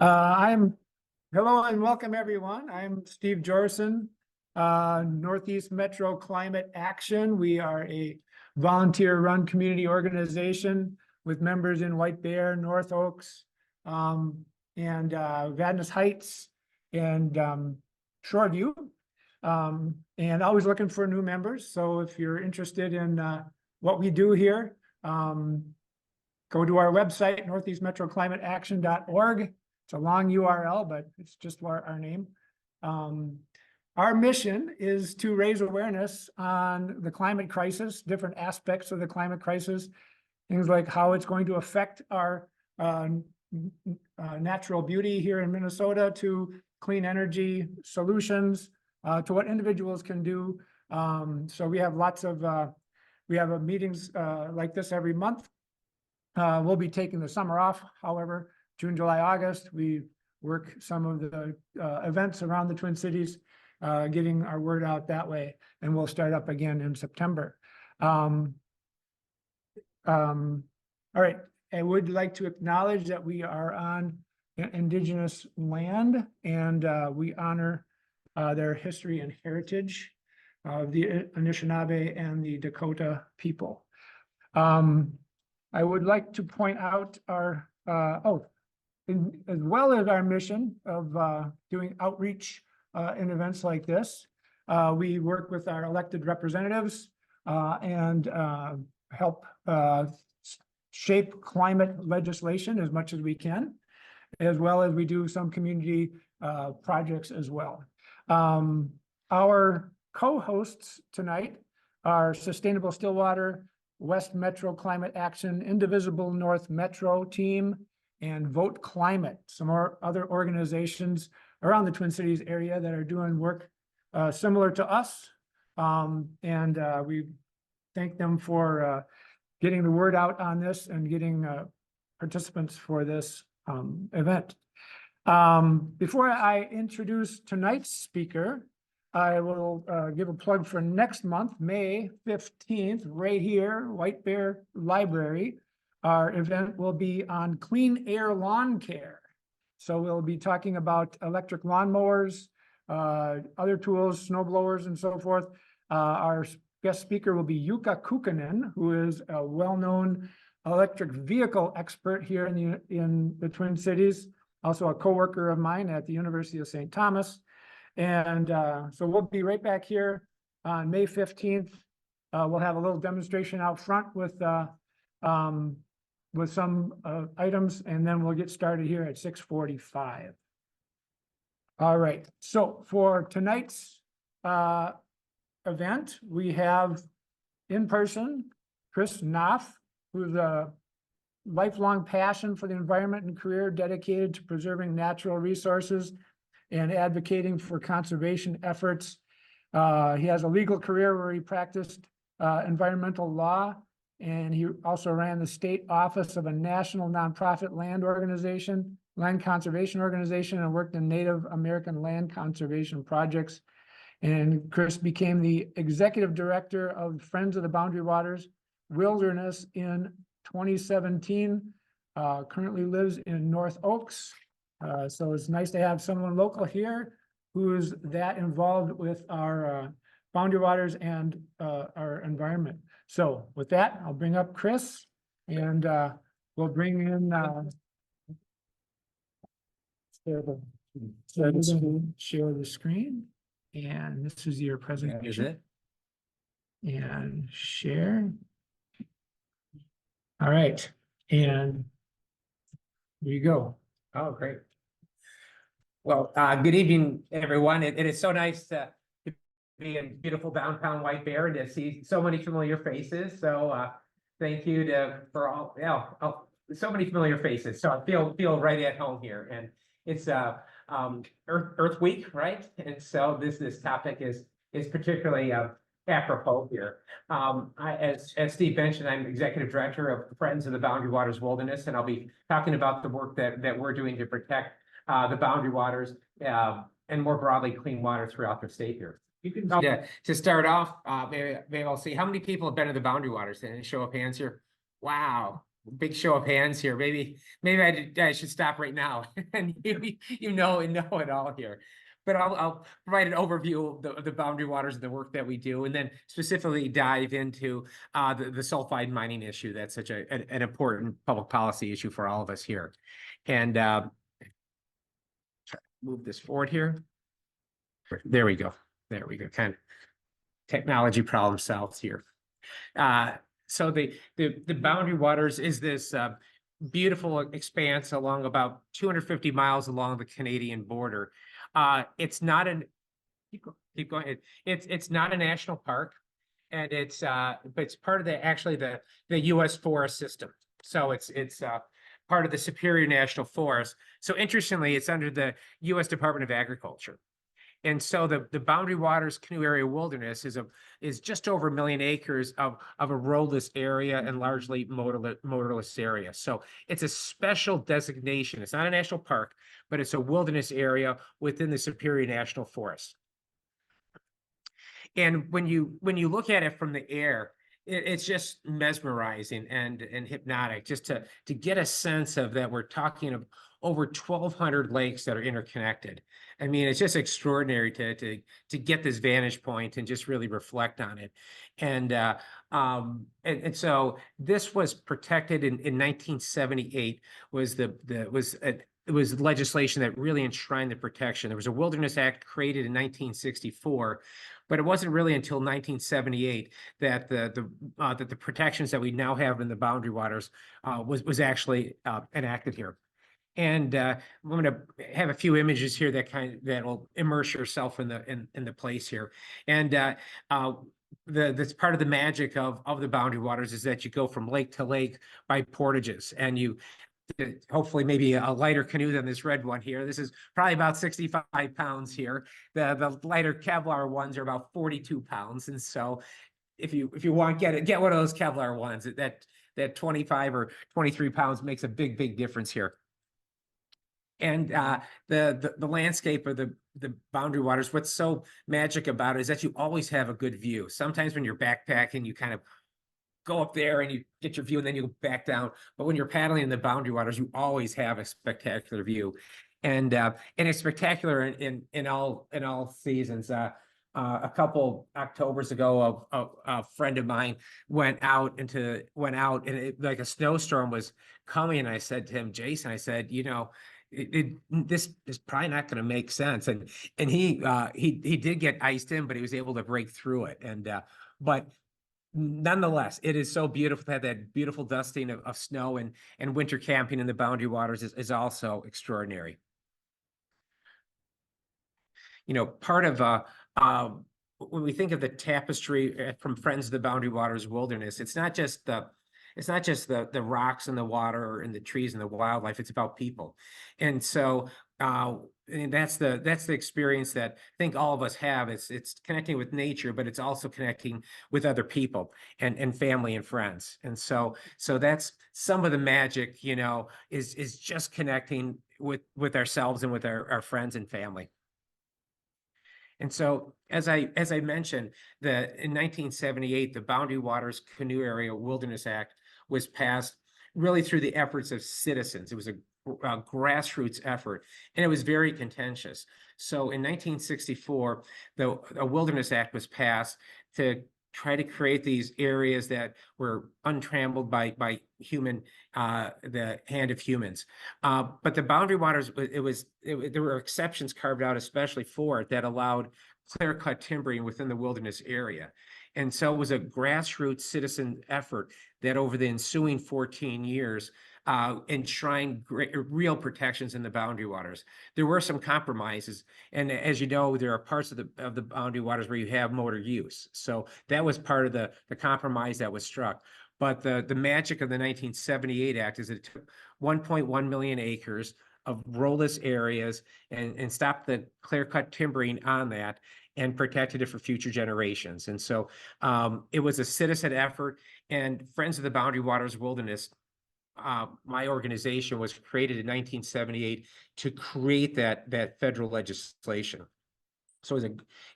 Hello and welcome everyone. I'm Steve Jorson, Northeast Metro Climate Action. We are a volunteer-run community organization with members in White Bear, North Oaks, and Vadnais Heights and Shoreview, and always looking for new members. So if you're interested in what we do here, go to our website, northeastmetroclimateaction.org. It's a long URL, but it's just our name. Our mission is to raise awareness on the climate crisis, different aspects of the climate crisis, things like how it's going to affect our natural beauty here in Minnesota, to clean energy solutions, to what individuals can do. So we have lots of meetings like this every month. We'll be taking the summer off, however. June, July, August, we work some of the events around the Twin Cities, getting our word out that way, and we'll start up again in September. All right, I would like to acknowledge that we are on Indigenous land, and we honor their history and heritage of the Anishinaabe and the Dakota people. I would like to point out our, as well as our mission of doing outreach in events like this. We work with our elected representatives and help shape climate legislation as much as we can, as well as we do some community projects as well. Our co-hosts tonight are Sustainable Stillwater, West Metro Climate Action, Indivisible North Metro Team, and Vote Climate, some more other organizations around the Twin Cities area that are doing work similar to us. We thank them for getting the word out on this and getting participants for this event. Before I introduce tonight's speaker, I will give a plug for next month, May 15th, right here, White Bear Library. Our event will be on clean air lawn care. So we'll be talking about electric lawnmowers, other tools, snow blowers, and so forth. Our guest speaker will be Jukka Kukkonen, who is a well-known electric vehicle expert here in the Twin Cities, also a coworker of mine at the University of St. Thomas. And so we'll be right back here on May 15th. We'll have a little demonstration out front with some items, and then we'll get started here at 6:45. All right, so for tonight's event, we have in person Chris Knopf, who's a lifelong passion for the environment and career dedicated to preserving natural resources and advocating for conservation efforts. He has a legal career where he practiced environmental law, and he also ran the state office of a national nonprofit land conservation organization, and worked in Native American land conservation projects. And Chris became the executive director of Friends of the Boundary Waters Wilderness in 2017, currently lives in North Oaks. So it's nice to have someone local here who's that involved with our boundary waters and our environment. So with that, I'll bring up Chris, and we'll bring in share the screen, and this is your presentation. Is it? And share. All right, and here you go. Oh, great. Well, good evening, everyone. It is so nice to be in beautiful downtown White Bear and to see so many familiar faces. So thank you for all, so many familiar faces. So I feel right at home here. And it's Earth Week, right? And so this topic is particularly apropos here. As Steve mentioned, I'm executive director of Friends of the Boundary Waters Wilderness, and I'll be talking about the work that we're doing to protect the boundary waters and more broadly clean water throughout the state here. You can to start off, maybe I'll see how many people have been to the boundary waters, and show of hands here. Wow, big show of hands here. Maybe I should stop right now and you know it all here. But I'll provide an overview of the boundary waters and the work that we do, and then specifically dive into the sulfide mining issue. That's such an important public policy issue for all of us here. And move this forward here. There we go. There we go. Kind of technology problem solved here. So the boundary waters is this beautiful expanse along about 250 miles along the Canadian border. It's not an keep going. It's not a national park, and but it's part of the U.S. forest system. So it's part of the Superior National Forest. So interestingly, it's under the U.S. Department of Agriculture. And so the Boundary Waters Canoe Area Wilderness is just over 1 million acres of a roadless area and largely motorless area. So it's a special designation. It's not a national park, but it's a wilderness area within the Superior National Forest. And when you look at it from the air, it's just mesmerizing and hypnotic, just to get a sense of that we're talking of over 1,200 lakes that are interconnected. I mean, it's just extraordinary to get this vantage point and just really reflect on it. And so this was protected in 1978. It was legislation that really enshrined the protection. There was a Wilderness Act created in 1964, but it wasn't really until 1978 that the protections that we now have in the boundary waters was actually enacted here. And I'm going to have a few images here that will immerse yourself in the place here. And that's part of the magic of the boundary waters, is that you go from lake to lake by portages, and you hopefully maybe a lighter canoe than this red one here. This is probably about 65 pounds here. The lighter Kevlar ones are about 42 pounds. And so if you want, get one of those Kevlar ones. That 25 or 23 pounds makes a big difference here. And the landscape of the boundary waters, what's so magic about it is that you always have a good view. Sometimes when you're backpacking, you kind of go up there and you get your view and then you go back down. But when you're paddling in the boundary waters, you always have a spectacular view. And it's spectacular in all seasons. A couple Octobers ago, a friend of mine went out and like a snowstorm was coming. And I said to him, Jason, I said, this is probably not going to make sense. And he did get iced in, but he was able to break through it. But nonetheless, it is so beautiful to have that beautiful dusting of snow, and winter camping in the boundary waters is also extraordinary. Part of when we think of the tapestry from Friends of the Boundary Waters Wilderness, it's not just the rocks and the water and the trees and the wildlife. It's about people. And so and that's the experience that I think all of us have. It's connecting with nature, but it's also connecting with other people and family and friends. And so that's some of the magic, is just connecting with ourselves and with our friends and family. And so, as I mentioned, in 1978, the Boundary Waters Canoe Area Wilderness Act was passed really through the efforts of citizens. It was a grassroots effort, and it was very contentious. So in 1964, a Wilderness Act was passed to try to create these areas that were untrammeled by the hand of humans. But the boundary waters, there were exceptions carved out especially for it that allowed clear-cut timbering within the wilderness area. And so it was a grassroots citizen effort that over the ensuing 14 years enshrined real protections in the boundary waters. There were some compromises, and as you know, there are parts of the boundary waters where you have motor use. So that was part of the compromise that was struck. But the magic of the 1978 Act is it took 1.1 million acres of roadless areas and stopped the clear-cut timbering on that and protected it for future generations. And so it was a citizen effort, and Friends of the Boundary Waters Wilderness, my organization, was created in 1978 to create that federal legislation. So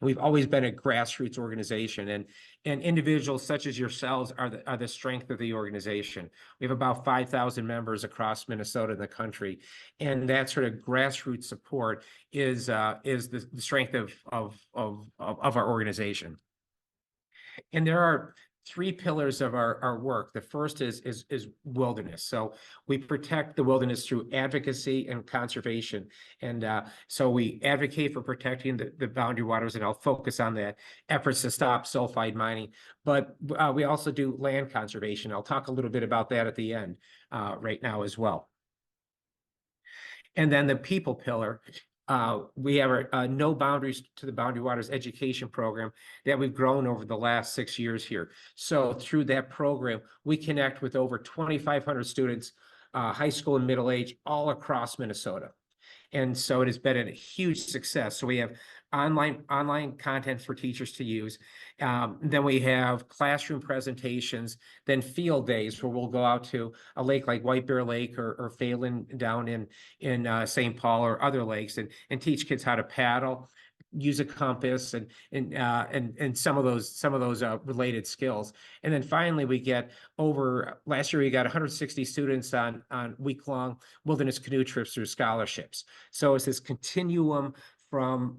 we've always been a grassroots organization, and individuals such as yourselves are the strength of the organization. We have about 5,000 members across Minnesota and the country, and that sort of grassroots support is the strength of our organization. And there are three pillars of our work. The first is wilderness. So we protect the wilderness through advocacy and conservation. And so we advocate for protecting the boundary waters, and I'll focus on that, efforts to stop sulfide mining. But we also do land conservation. I'll talk a little bit about that at the end right now as well. And then the people pillar. We have our No Boundaries to the Boundary Waters education program that we've grown over the last 6 years here. So through that program, we connect with over 2,500 students, high school and middle age, all across Minnesota. And so it has been a huge success. So we have online content for teachers to use. Then we have classroom presentations, then field days where we'll go out to a lake like White Bear Lake or Phelan down in St. Paul or other lakes, and teach kids how to paddle, use a compass, and some of those related skills. And then finally, we get last year we got 160 students on week-long wilderness canoe trips through scholarships. So it's this continuum from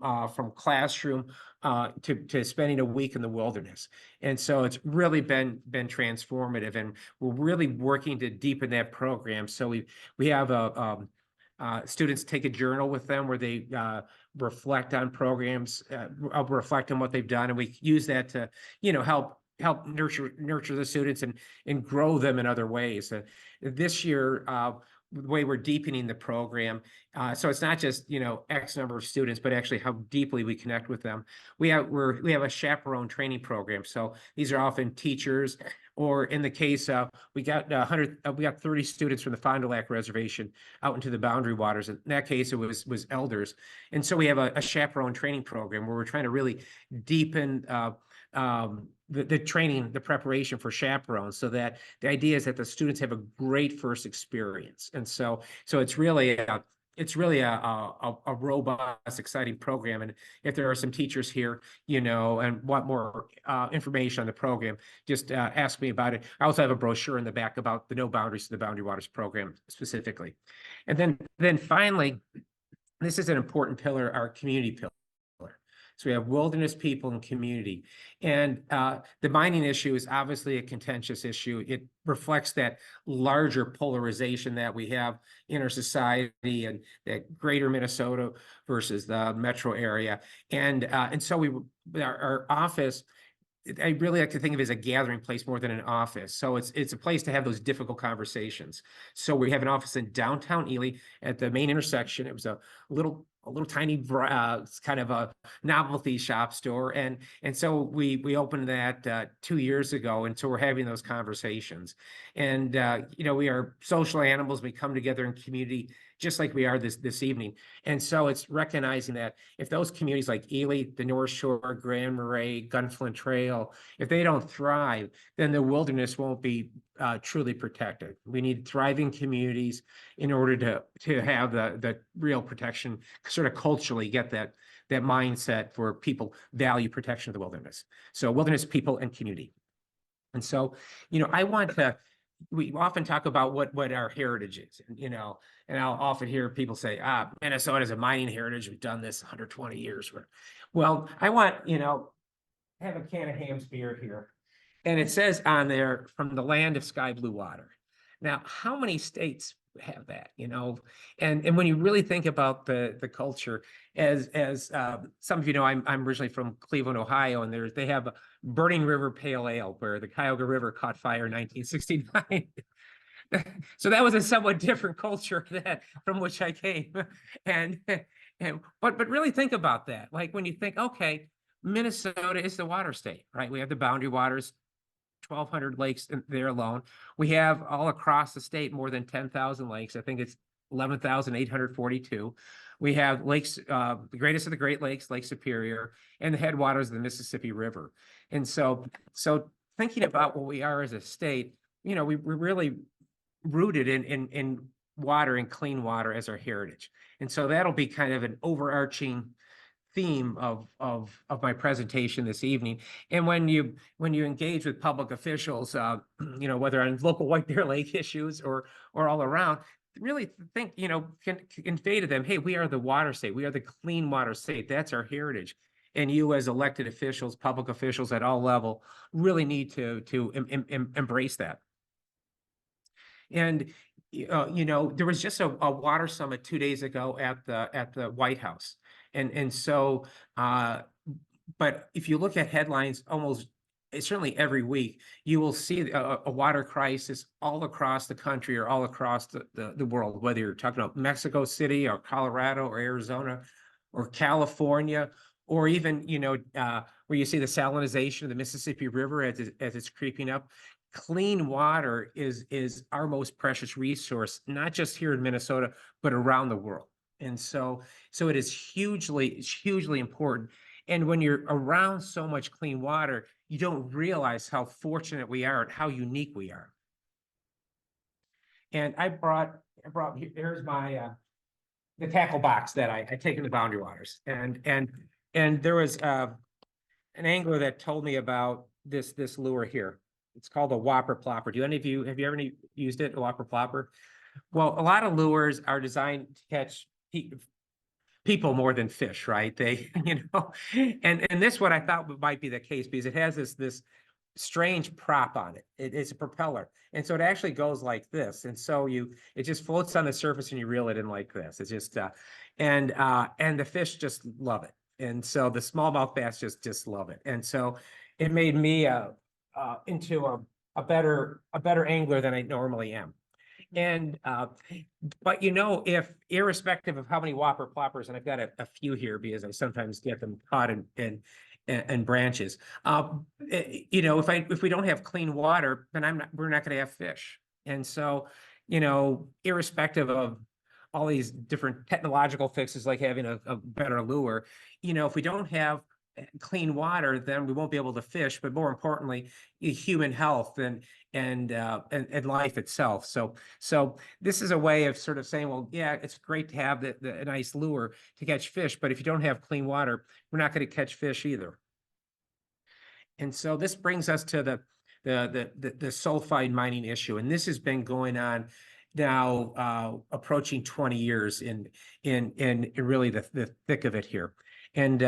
classroom to spending a week in the wilderness. And so it's really been transformative, and we're really working to deepen that program. So we have students take a journal with them where they reflect on programs, reflect on what they've done, and we use that to help nurture the students and grow them in other ways. This year, the way we're deepening the program, so it's not just X number of students, but actually how deeply we connect with them. We have a chaperone training program. So these are often teachers, or in the case of we got 30 students from the Fond du Lac Reservation out into the boundary waters. In that case, it was elders, and so we have a chaperone training program where we're trying to really deepen the training, the preparation for chaperones, so that the idea is that the students have a great first experience. And so it's really a robust, exciting program. And if there are some teachers here, and want more information on the program, just ask me about it. I also have a brochure in the back about the No Boundaries to the Boundary Waters program specifically. And then finally, this is an important pillar, our community pillar. So we have wilderness, people, and community. And the mining issue is obviously a contentious issue. It reflects that larger polarization that we have in our society, and that greater Minnesota versus the metro area. And so our office, I really like to think of it as a gathering place more than an office. So it's a place to have those difficult conversations. So we have an office in downtown Ely at the main intersection. It was a little tiny kind of a novelty shop store, and so we opened that 2 years ago, and so we're having those conversations. And we are social animals. We come together in community just like we are this evening. And so it's recognizing that if those communities like Ely, the North Shore, Grand Marais, Gunflint Trail, if they don't thrive, then the wilderness won't be truly protected. We need thriving communities in order to have the real protection, sort of culturally get that mindset where people value protection of the wilderness. So wilderness, people, and community. And so, we often talk about what our heritage is, and I'll often hear people say, Minnesota is a mining heritage. We've done this 120 years. Well, I want, have a can of Ham's beer here. And it says on there, from the land of sky blue water. Now, how many states have that, and when you really think about the culture, as some of you know, I'm originally from Cleveland, Ohio, and they have a Burning River Pale Ale where the Cuyahoga River caught fire in 1969. So that was a somewhat different culture from which I came. But really think about that. Like when you think, okay, Minnesota is the water state, right? We have the boundary waters, 1,200 lakes there alone. We have all across the state more than 10,000 lakes. I think it's 11,842. We have lakes, the greatest of the Great Lakes, Lake Superior, and the headwaters of the Mississippi River. And so thinking about what we are as a state, we're really rooted in water and clean water as our heritage. And so that'll be kind of an overarching theme of my presentation this evening. And when you engage with public officials, you know, whether on local White Bear Lake issues or all around, really think, you know, can convey to them, hey, we are the water state. We are the clean water state. That's our heritage. And you as elected officials, public officials at all level, really need to embrace that. And you know, there was just a water summit 2 days ago at the White House, and so but if you look at headlines almost certainly every week, you will see a water crisis all across the country or all across the world, whether you're talking about Mexico City or Colorado or Arizona or California, or even, you know, where you see the salinization of the Mississippi River as it's creeping up. Clean water is our most precious resource, not just here in Minnesota, but around the world. And so it is hugely important. And when you're around so much clean water, you don't realize how fortunate we are and how unique we are. And I brought here's my the tackle box that I take in the Boundary Waters. And there was an angler that told me about this lure here. It's called a whopper plopper. Do any of you, have you ever used it, a whopper plopper? Well, a lot of lures are designed to catch people more than fish, right? They, you know, and this what I thought might be the case, because it has this strange prop on it. It's a propeller. And so it actually goes like this. And so it just floats on the surface and you reel it in like this. It's just, and the fish just love it. And so the smallmouth bass just love it. And so it made me into a better angler than I normally am. And but you know, if irrespective of how many whopper ploppers, and I've got a few here because I sometimes get them caught in branches. You know, if we don't have clean water, then we're not going to have fish. And so, you know, irrespective of all these different technological fixes like having a better lure, you know, if we don't have clean water, then we won't be able to fish, but more importantly, human health and life itself. So this is a way of sort of saying, well, yeah, it's great to have a nice lure to catch fish, but if you don't have clean water, we're not going to catch fish either. And so this brings us to the sulfide mining issue, and this has been going on now approaching 20 years in really the thick of it here. And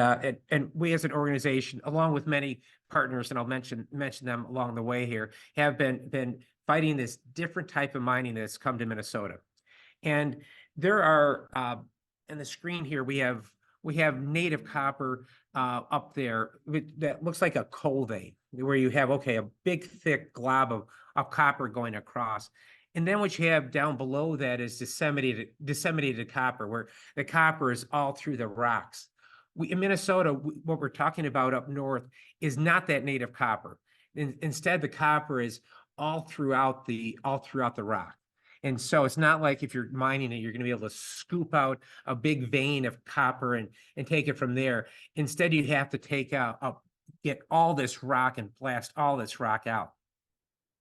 we as an organization, along with many partners, and I'll mention them along the way here, have been fighting this different type of mining that's come to Minnesota. And there are in the screen here we have native copper up there that looks like a coal vein, where you have a big thick glob of copper going across. And then what you have down below that is disseminated copper, where the copper is all through the rocks. In Minnesota, what we're talking about up north is not that native copper. Instead, the copper is all throughout the rock. And so it's not like if you're mining it, you're going to be able to scoop out a big vein of copper and take it from there. Instead, you have to get all this rock and blast all this rock out.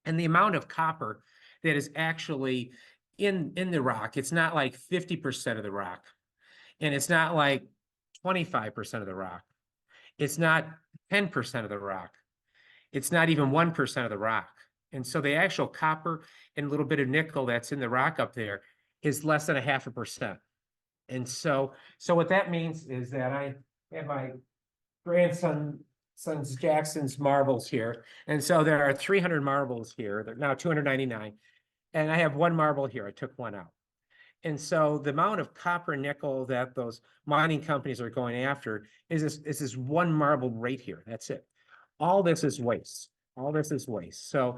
And the amount of copper that is actually in the rock, it's not like 50% of the rock. And it's not like 25% of the rock. It's not 10% of the rock. It's not even 1% of the rock. And so the actual copper and a little bit of nickel that's in the rock up there is less than 0.5%. And so what that means is that I have my grandson's Jackson's marbles here. And so there are 300 marbles here. They're now 299. And I have one marble here. I took one out. And so the amount of copper and nickel that those mining companies are going after is this one marble right here. That's it. All this is waste. All this is waste. So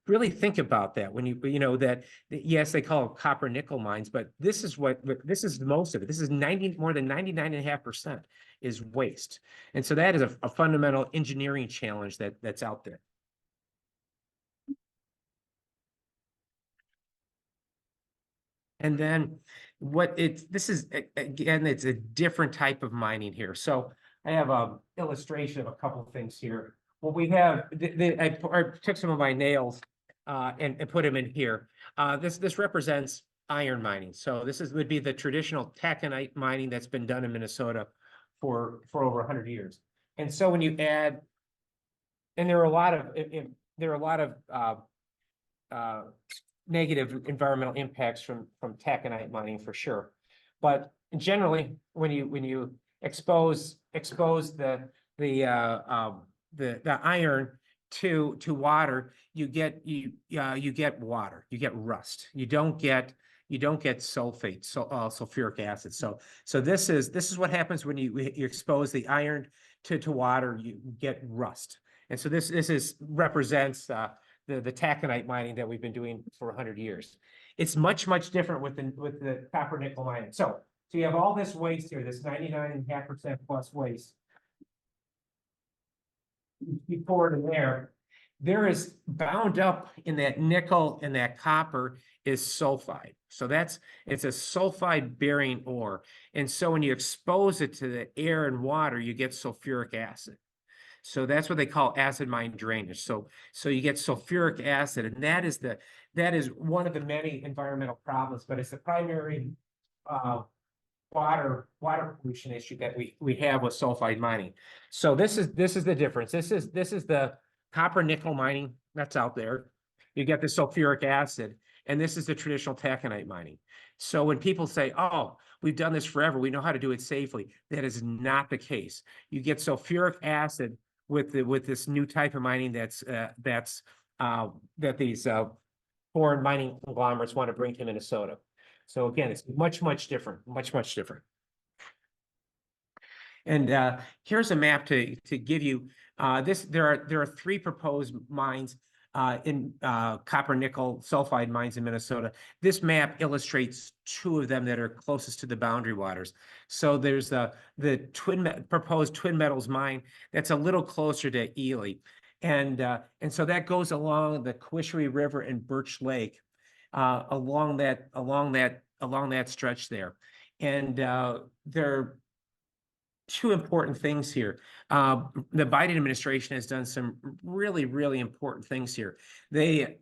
really think about that when you know that, yes, they call it copper nickel mines, but this is most of it. This is more than 99.5% is waste. And so that is a fundamental engineering challenge that's out there. And then this is, again, it's a different type of mining here. So I have an illustration of a couple of things here. What we have, I took some of my nails and put them in here. This represents iron mining. So this would be the traditional taconite mining that's been done in Minnesota for over 100 years. And so when you add, and there are a lot of negative environmental impacts from taconite mining for sure. But generally, when you expose the iron to water, you get water, you get rust. You don't get sulfate, sulfuric acid. So this is what happens when you expose the iron to water, you get rust. And so this represents the taconite mining that we've been doing for 100 years. It's much different with the copper nickel mining. So you have all this waste here, this 99.5% plus waste. You pour it in there. There is bound up in that nickel and that copper is sulfide. So it's a sulfide bearing ore. And so when you expose it to the air and water, you get sulfuric acid. So that's what they call acid mine drainage. So you get sulfuric acid, and that is one of the many environmental problems, but it's the primary water pollution issue that we have with sulfide mining. So this is the difference. This is the copper nickel mining that's out there. You get the sulfuric acid, and this is the traditional taconite mining. So when people say, "Oh, we've done this forever, we know how to do it safely," that is not the case. You get sulfuric acid with this new type of mining that these foreign mining conglomerates want to bring to Minnesota. So again, it's much different, much different. And here's a map to give you this. There are 3 proposed mines in copper nickel sulfide mines in Minnesota. This map illustrates 2 of them that are closest to the boundary waters. So there's the proposed Twin Metals mine that's a little closer to Ely, and so that goes along the Quishue River and Birch Lake, along that stretch there. And there are 2 important things here. The Biden administration has done some really important things here. They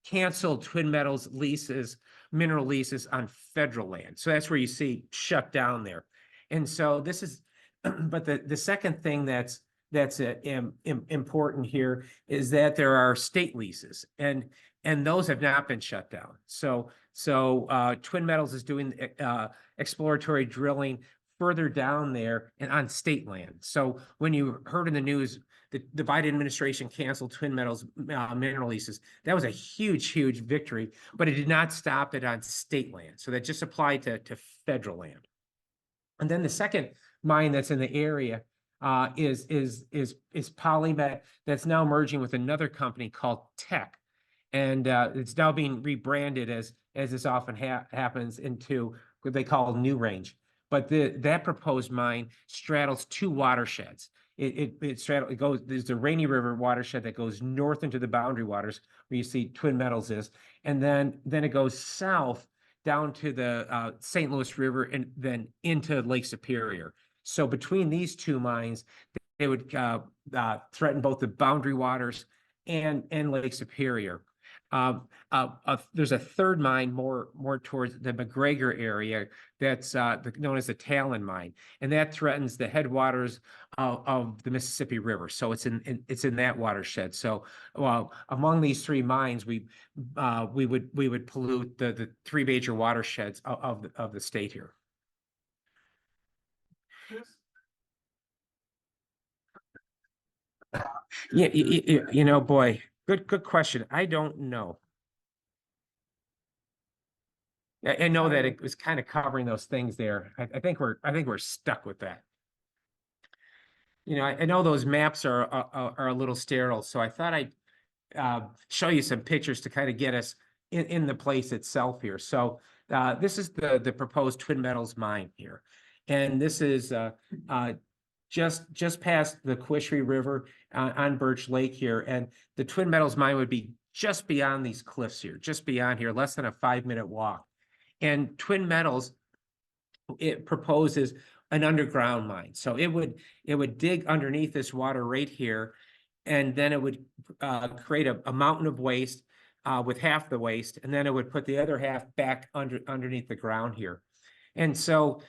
canceled Twin Metals leases, mineral leases on federal land. So that's where you see shut down there. And so this is, but the second thing that's important here is that there are state leases, and those have not been shut down. So Twin Metals is doing exploratory drilling further down there and on state land. So when you heard in the news that the Biden administration canceled Twin Metals mineral leases, that was a huge victory, but it did not stop it on state land. So that just applied to federal land. And then the second mine that's in the area is Polymet, that's now merging with another company called Teck. And it's now being rebranded, as this often happens, into what they call New Range. But that proposed mine straddles 2 watersheds. There's the Rainy River watershed that goes north into the boundary waters where you see Twin Metals is, and then it goes south down to the St. Louis River and then into Lake Superior. So between these 2 mines, they would threaten both the boundary waters and Lake Superior. There's a third mine more towards the McGregor area that's known as the Talon mine, and that threatens the headwaters of the Mississippi River. So it's in that watershed. So among these 3 mines, we would pollute the 3 major watersheds of the state here. Yeah, boy. Good question. I don't know. I know that it was kind of covering those things there. I think we're stuck with that. I know those maps are a little sterile, so I thought I'd show you some pictures to kind of get us in the place itself here. So this is the proposed Twin Metals mine here, and this is just past the Quishue River on Birch Lake here, and the Twin Metals mine would be just beyond these cliffs here, just beyond here, less than a 5-minute walk. And Twin Metals, it proposes an underground mine, so it would dig underneath this water right here, and then it would create a mountain of waste with half the waste, and then it would put the other half back underneath the ground here. And so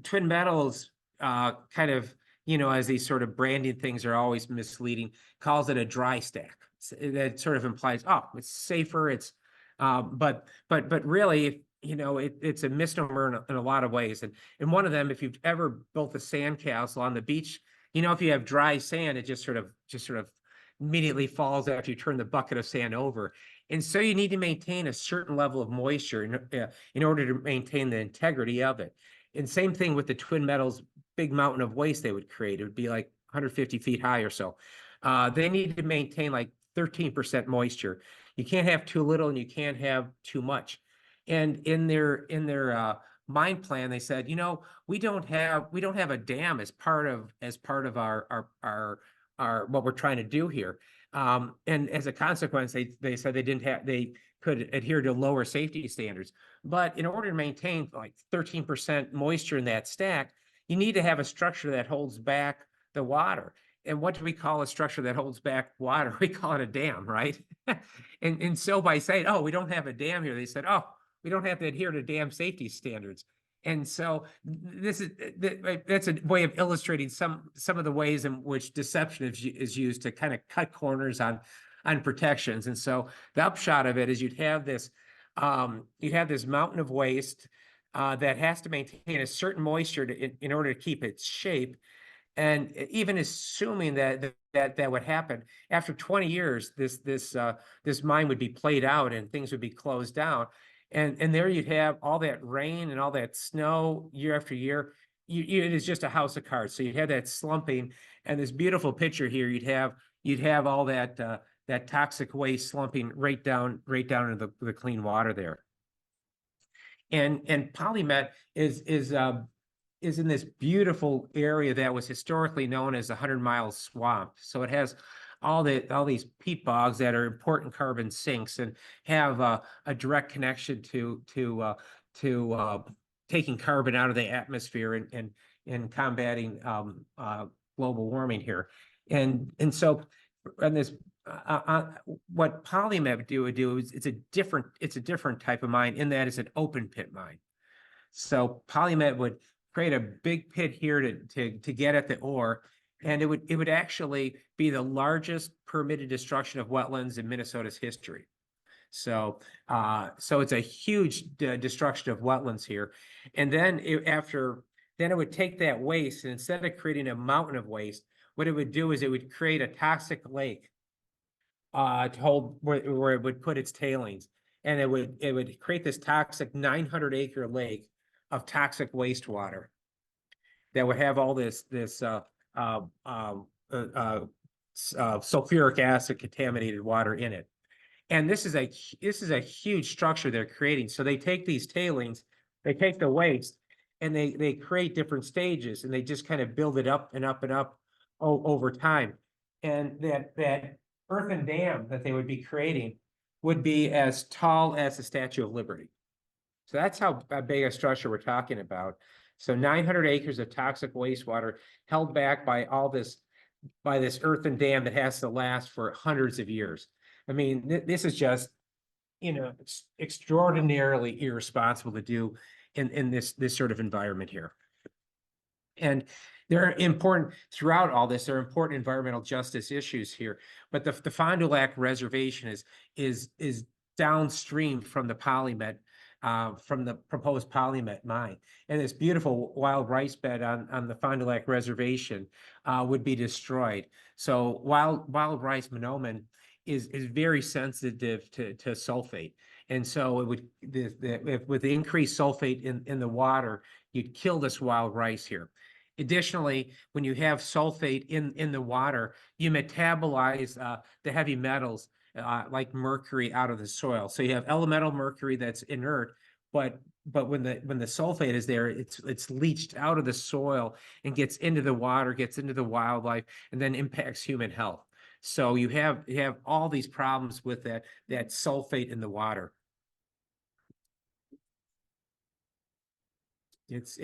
Twin Metals kind of, as these sort of branding things are always misleading, calls it a dry stack. That sort of implies, oh, it's safer. It's, but really, it's a misnomer in a lot of ways. And one of them, if you've ever built a sandcastle on the beach, if you have dry sand, it just sort of immediately falls after you turn the bucket of sand over. And so you need to maintain a certain level of moisture in order to maintain the integrity of it. And same thing with the Twin Metals big mountain of waste they would create. It would be like 150 feet high or so. They need to maintain like 13% moisture. You can't have too little and you can't have too much. And in their mine plan, they said, we don't have a dam as part of our what we're trying to do here. And as a consequence, they said they could adhere to lower safety standards. But in order to maintain like 13% moisture in that stack, you need to have a structure that holds back the water. And what do we call a structure that holds back water? We call it a dam, right? and so by saying, oh, we don't have a dam here, they said, oh, we don't have to adhere to dam safety standards. And so that's a way of illustrating some of the ways in which deception is used to kind of cut corners on protections. And so the upshot of it is you'd have this mountain of waste that has to maintain a certain moisture in order to keep its shape. And even assuming that would happen after 20 years, this mine would be played out and things would be closed down. And there you'd have all that rain and all that snow year after year. It is just a house of cards. So you'd have that slumping, and this beautiful picture here. You'd have all that toxic waste slumping right down into the clean water there. And PolyMet is in this beautiful area that was historically known as the 100-mile swamp. So it has all these peat bogs that are important carbon sinks and have a direct connection to taking carbon out of the atmosphere and combating global warming here. And so on this, what PolyMet would do is it's a different type of mine in that it's an open pit mine. So PolyMet would create a big pit here to get at the ore, and it would actually be the largest permitted destruction of wetlands in Minnesota's history. So it's a huge destruction of wetlands here. And then it would take that waste, and instead of creating a mountain of waste, what it would do is it would create a toxic lake to hold where it would put its tailings, and it would create this toxic 900-acre lake of toxic wastewater that would have all this sulfuric acid contaminated water in it. And this is a huge structure they're creating. So they take these tailings, they take the waste, and they create different stages, and they just kind of build it up and up and up over time. And that earthen dam that they would be creating would be as tall as the Statue of Liberty. So that's how big a structure we're talking about. So 900 acres of toxic wastewater held back by this earthen dam that has to last for hundreds of years. I mean, this is just, extraordinarily irresponsible to do in this sort of environment here. And there are important, throughout all this, there are important environmental justice issues here. But the Fond du Lac Reservation is downstream from the PolyMet, from the proposed PolyMet mine. And this beautiful wild rice bed on the Fond du Lac Reservation would be destroyed. So wild rice monomen is very sensitive to sulfate. And so it would, with the increased sulfate in the water, you'd kill this wild rice here. Additionally, when you have sulfate in the water, you metabolize the heavy metals like mercury out of the soil. So you have elemental mercury that's inert, but when the sulfate is there, it's leached out of the soil and gets into the water, gets into the wildlife, and then impacts human health. So you have all these problems with that sulfate in the water. It's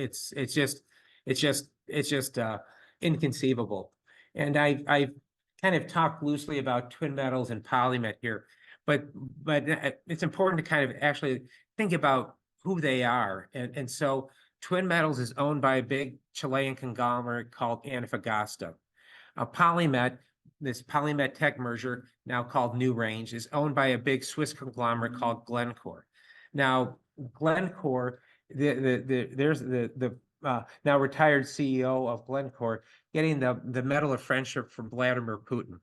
just inconceivable. And I've kind of talked loosely about Twin Metals and PolyMet here, but it's important to kind of actually think about who they are. And so Twin Metals is owned by a big Chilean conglomerate called Antofagasta. Polymet, this Polymet Tech merger, now called New Range, is owned by a big Swiss conglomerate called Glencore. Now, Glencore, there's the now retired CEO of Glencore getting the Medal of Friendship from Vladimir Putin.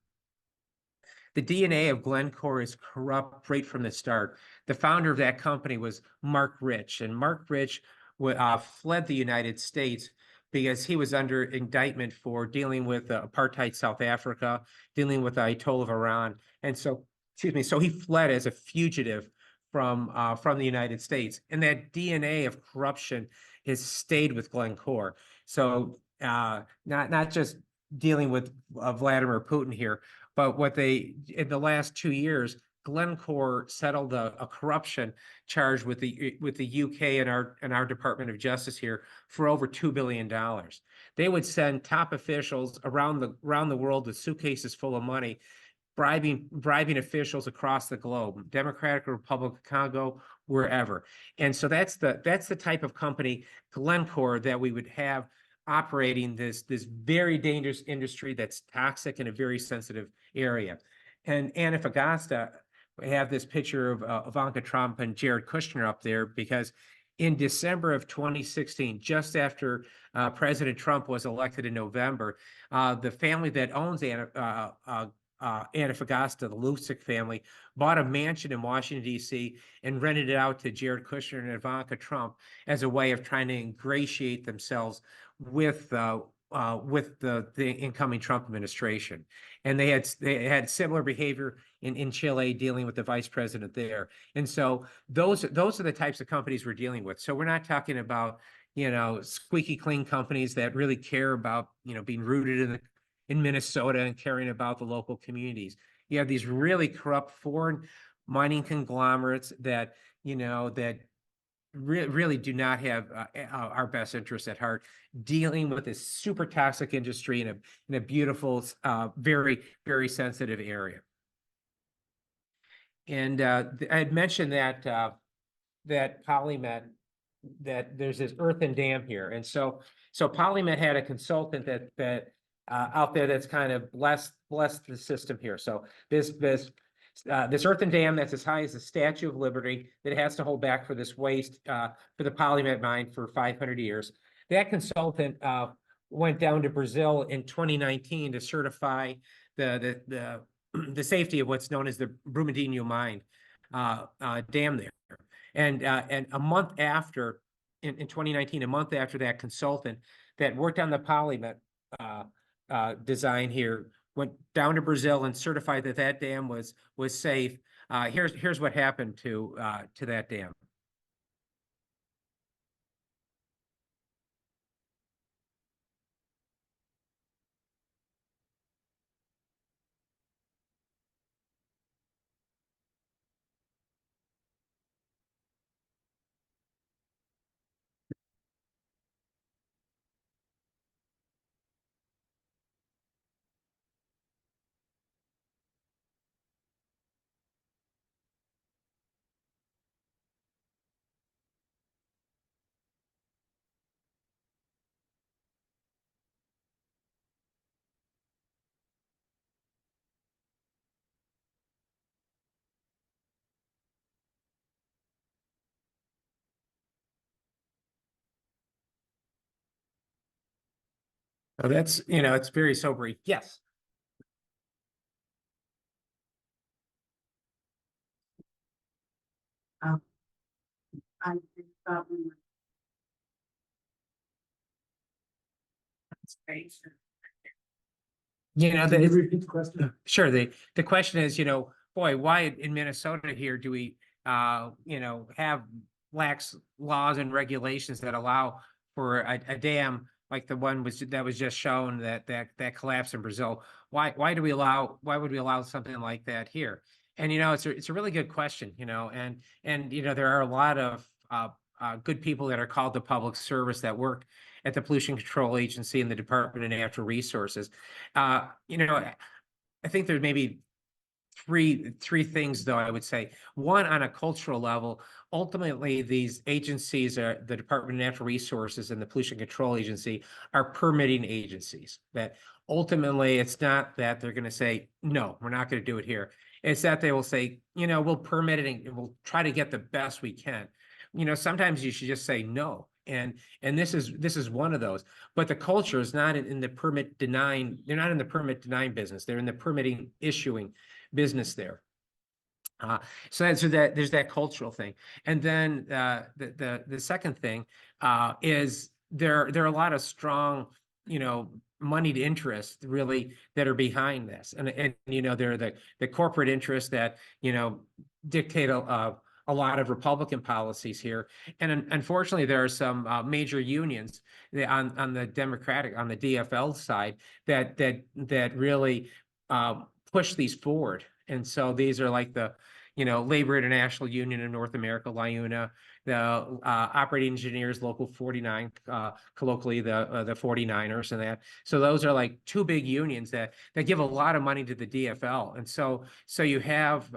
The DNA of Glencore is corrupt right from the start. The founder of that company was Mark Rich, and Mark Rich fled the United States because he was under indictment for dealing with apartheid South Africa, dealing with the Ayatollah of Iran. And so, excuse me, so he fled as a fugitive from the United States. And that DNA of corruption has stayed with Glencore. So not just dealing with Vladimir Putin here, but what they, in the last 2 years, Glencore settled a corruption charge with the UK and our Department of Justice here for over $2 billion. They would send top officials around the world with suitcases full of money, bribing officials across the globe, Democratic Republic of Congo, wherever. And so that's the type of company, Glencore, that we would have operating this very dangerous industry that's toxic in a very sensitive area. And Antofagasta, we have this picture of Ivanka Trump and Jared Kushner up there because in December of 2016, just after President Trump was elected in November, the family that owns Antofagasta, the Lusick family, bought a mansion in Washington, D.C. and rented it out to Jared Kushner and Ivanka Trump as a way of trying to ingratiate themselves with the incoming Trump administration. And they had similar behavior in Chile, dealing with the vice president there. And so those are the types of companies we're dealing with. So we're not talking about, squeaky clean companies that really care about, being rooted in Minnesota and caring about the local communities. You have these really corrupt foreign mining conglomerates that really do not have our best interests at heart, dealing with this super toxic industry in a beautiful, very, very sensitive area. And I had mentioned that Polymet, that there's this earthen dam here. And so Polymet had a consultant that out there that's kind of blessed the system here. So this earthen dam that's as high as the Statue of Liberty that it has to hold back for this waste for the Polymet mine for 500 years. That consultant went down to Brazil in 2019 to certify the safety of what's known as the Brumadinho mine dam there. And a month after, in 2019, a month after that consultant that worked on the Polymet design here went down to Brazil and certified that dam was safe. Here's what happened to that dam. So that's, it's very sobering. Yes. I thought we were. Can you repeat the question? Sure. The question is, boy, why in Minnesota here do we, have lax laws and regulations that allow for a dam like the one that was just shown that collapsed in Brazil? Why would we allow something like that here? And it's a really good question. And there are a lot of good people that are called to public service that work at the Pollution Control Agency and the Department of Natural Resources. I think there may be three things, though, I would say. One, on a cultural level, ultimately, these agencies are the Department of Natural Resources and the Pollution Control Agency are permitting agencies. That ultimately, it's not that they're going to say, no, we're not going to do it here. It's that they will say, we'll permit it and we'll try to get the best we can. Sometimes you should just say no. And this is one of those. But the culture is not in the permit denying. They're not in the permit denying business. They're in the permitting issuing business there. So that there's that cultural thing. And then the second thing is there are a lot of strong, moneyed interests really that are behind this. And there are the corporate interests that, dictate a lot of Republican policies here. And unfortunately, there are some major unions on the Democratic, on the DFL side that really push these forward. And so these are like the, Labor International Union of North America, LIUNA, the Operating Engineers Local 49, colloquially the 49ers and that. So those are like two big unions that give a lot of money to the DFL. And so you have,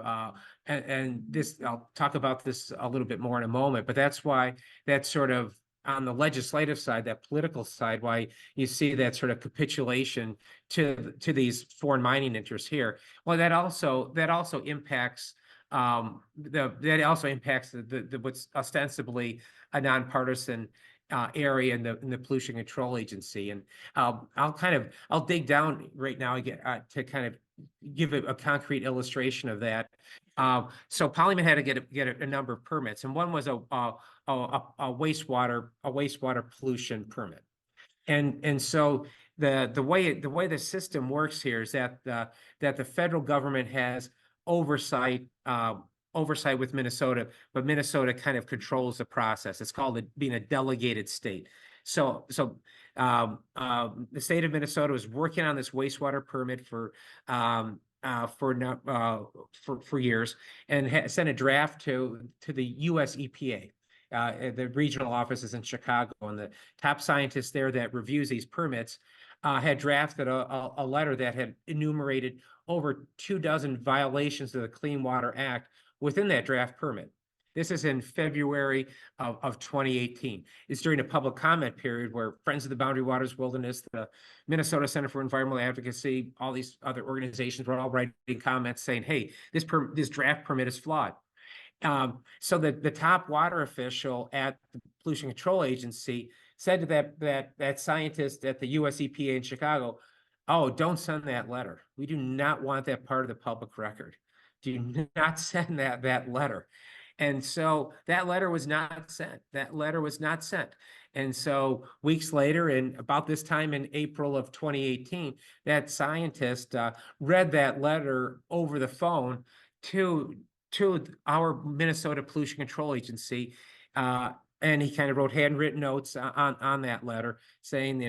and this, I'll talk about this a little bit more in a moment, but that's why that's sort of on the legislative side, that political side, why you see that sort of capitulation to these foreign mining interests here. Well, that also impacts the what's ostensibly a nonpartisan area in the Pollution Control Agency. And I'll dig down right now again to kind of give a concrete illustration of that. So Polymet had to get a number of permits, and one was a wastewater pollution permit. And so the way the system works here is that the federal government has oversight with Minnesota, but Minnesota kind of controls the process. It's called being a delegated state. So the state of Minnesota was working on this wastewater permit for years, and sent a draft to the U.S. EPA. The regional offices in Chicago, and the top scientist there that reviews these permits had drafted a letter that had enumerated over 24 violations of the Clean Water Act within that draft permit. This is in February of 2018. It's during a public comment period where Friends of the Boundary Waters Wilderness, the Minnesota Center for Environmental Advocacy, all these other organizations were all writing comments saying, hey, this draft permit is flawed. So the top water official at the Pollution Control Agency said to that scientist at the US EPA in Chicago, oh, don't send that letter. We do not want that part of the public record. Do not send that letter. And so that letter was not sent. And so weeks later, and about this time in April of 2018, that scientist read that letter over the phone to our Minnesota Pollution Control Agency, and he kind of wrote handwritten notes on that letter saying,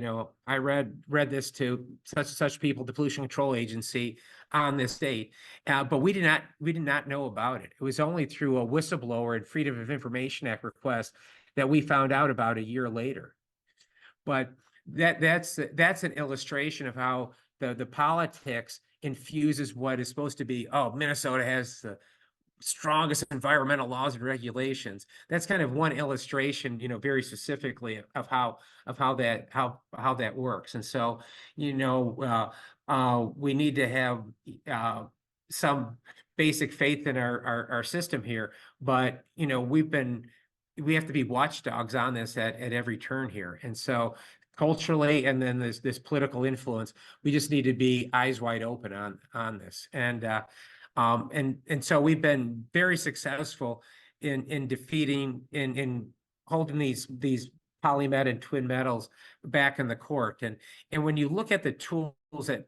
I read this to such people, the Pollution Control Agency, on this date, but we did not know about it. It was only through a whistleblower and Freedom of Information Act request that we found out about a year later. But that's an illustration of how the politics infuses what is supposed to be, oh, Minnesota has the strongest environmental laws and regulations. That's kind of one illustration, very specifically of how that works. And so, we need to have some basic faith in our system here, but we have to be watchdogs on this at every turn here. And so culturally, and then this political influence, we just need to be eyes wide open on this. And so we've been very successful in defeating, in holding these Polymet and twin metals back in the court. And when you look at the tools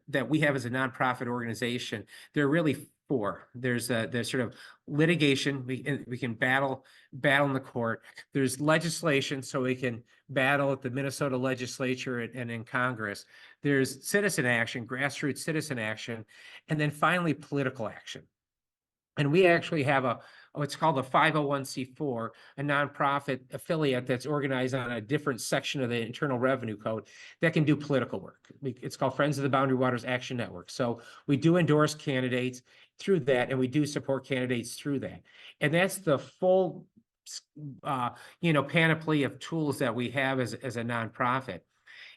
that we have as a nonprofit organization, there are really four. There's sort of litigation. We can battle in the court. There's legislation, so we can battle at the Minnesota legislature and in Congress. There's citizen action, grassroots citizen action, and then finally political action. And we actually have what's called a 501c4, a nonprofit affiliate that's organized on a different section of the Internal Revenue Code that can do political work. It's called Friends of the Boundary Waters Action Network. So we do endorse candidates, through that, and we do support candidates through that. And that's the full, panoply of tools that we have as a nonprofit.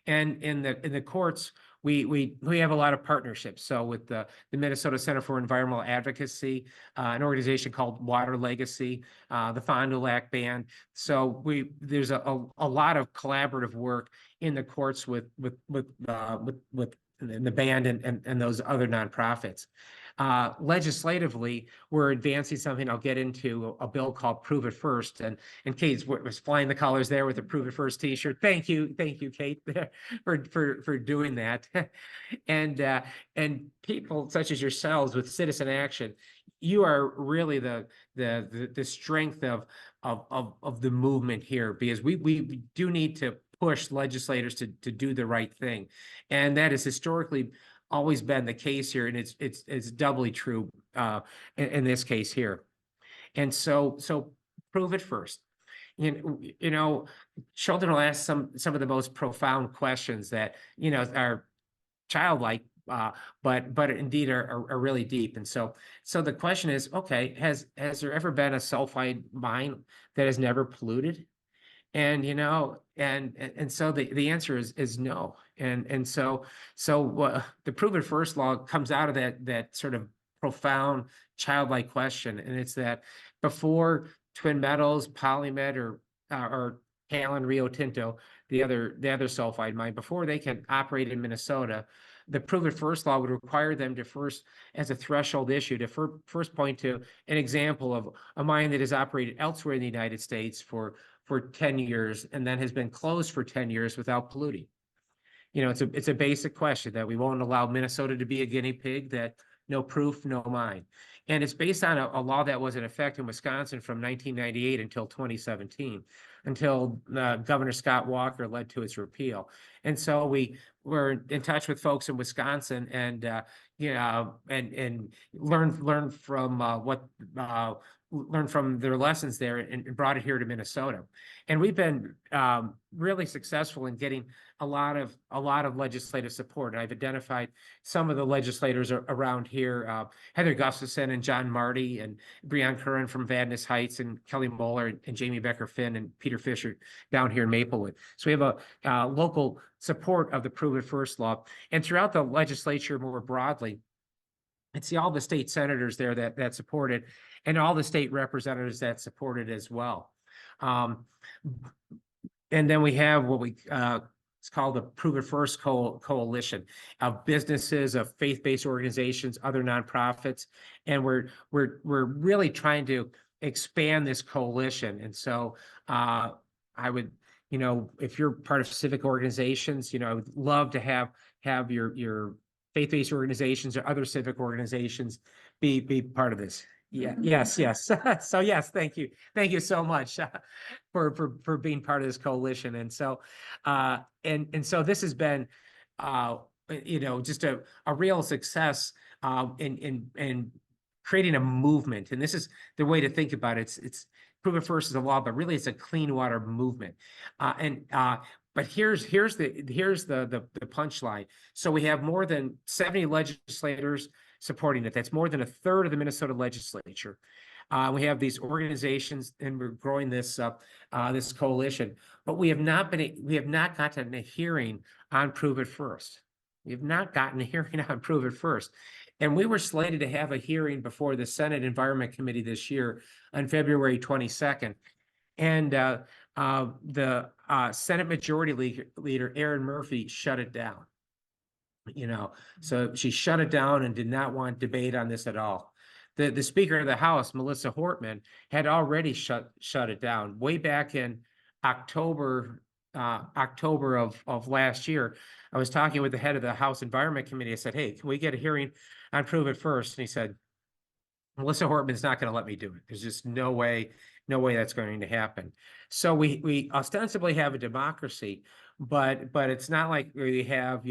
And in the courts, we have a lot of partnerships. So with the Minnesota Center for Environmental Advocacy, an organization called Water Legacy, the Fond du Lac Band. So there's a lot of collaborative work in the courts with the band and those other nonprofits. Legislatively, we're advancing something I'll get into, a bill called Prove It First. And Kate was flying the colors there with the Prove It First t-shirt. Thank you, Kate, for doing that. And people such as yourselves with Citizen Action, you are really the strength of the movement here, because we do need to push legislators to do the right thing. And that has historically always been the case here, and it's doubly true in this case here. And so prove it first. Children will ask some of the most profound questions that are childlike, but indeed are really deep. And so the question is, okay, has there ever been a sulfide mine that has never polluted? And so the answer is no. And so the Prove It First law comes out of that sort of profound childlike question, and it's that before Twin Metals, Polymed, or Talon, Rio Tinto, the other sulfide mine, before they can operate in Minnesota, the Prove It First law would require them to first, as a threshold issue, to first point to an example of a mine that has operated elsewhere in the United States for 10 years and then has been closed for 10 years without polluting. It's a basic question that we won't allow Minnesota to be a guinea pig, that no proof, no mine. And it's based on a law that was in effect in Wisconsin from 1998 until 2017, until Governor Scott Walker led to its repeal. And so we were in touch with folks in Wisconsin and learn from their lessons there and brought it here to Minnesota. And we've been really successful in getting a lot of legislative support. And I've identified some of the legislators around here, Heather Gustafson and John Marty and Breon Curran from Vadnais Heights, and Kelly Moeller and Jamie Becker-Finn and Peter Fisher down here in Maplewood. So we have a local support of the Prove It First law. And throughout the legislature more broadly, it's all the state senators there that support it, and all the state representatives that support it as well. And then we have what it's called the Prove It First coalition of businesses, of faith-based organizations, other nonprofits, and we're really trying to expand this coalition. And so I would, if you're part of civic organizations, I would love to have your faith-based organizations or other civic organizations be part of this. Yeah. Yes. So yes, thank you so much for being part of this coalition. And so so this has been just a real success in creating a movement. And this is the way to think about it. It's Prove It First is a law, but really it's a clean water movement. But here's the punchline. So we have more than 70 legislators supporting it. That's more than a third of the Minnesota legislature. We have these organizations, and we're growing this this coalition. But we have not gotten a hearing on Prove It First. We have not gotten a hearing on Prove It First. And we were slated to have a hearing before the Senate Environment Committee this year on February 22nd. And the Senate Majority Leader, Erin Murphy, shut it down. So she shut it down and did not want debate on this at all. The Speaker of the House, Melissa Hortman, had already shut it down way back in October of last year. I was talking with the head of the House Environment Committee. I said, "Hey, can we get a hearing on Prove It First?" And he said, "Melissa Hortman's not going to let me do it. There's just no way that's going to happen." So we ostensibly have a democracy, but it's not like we have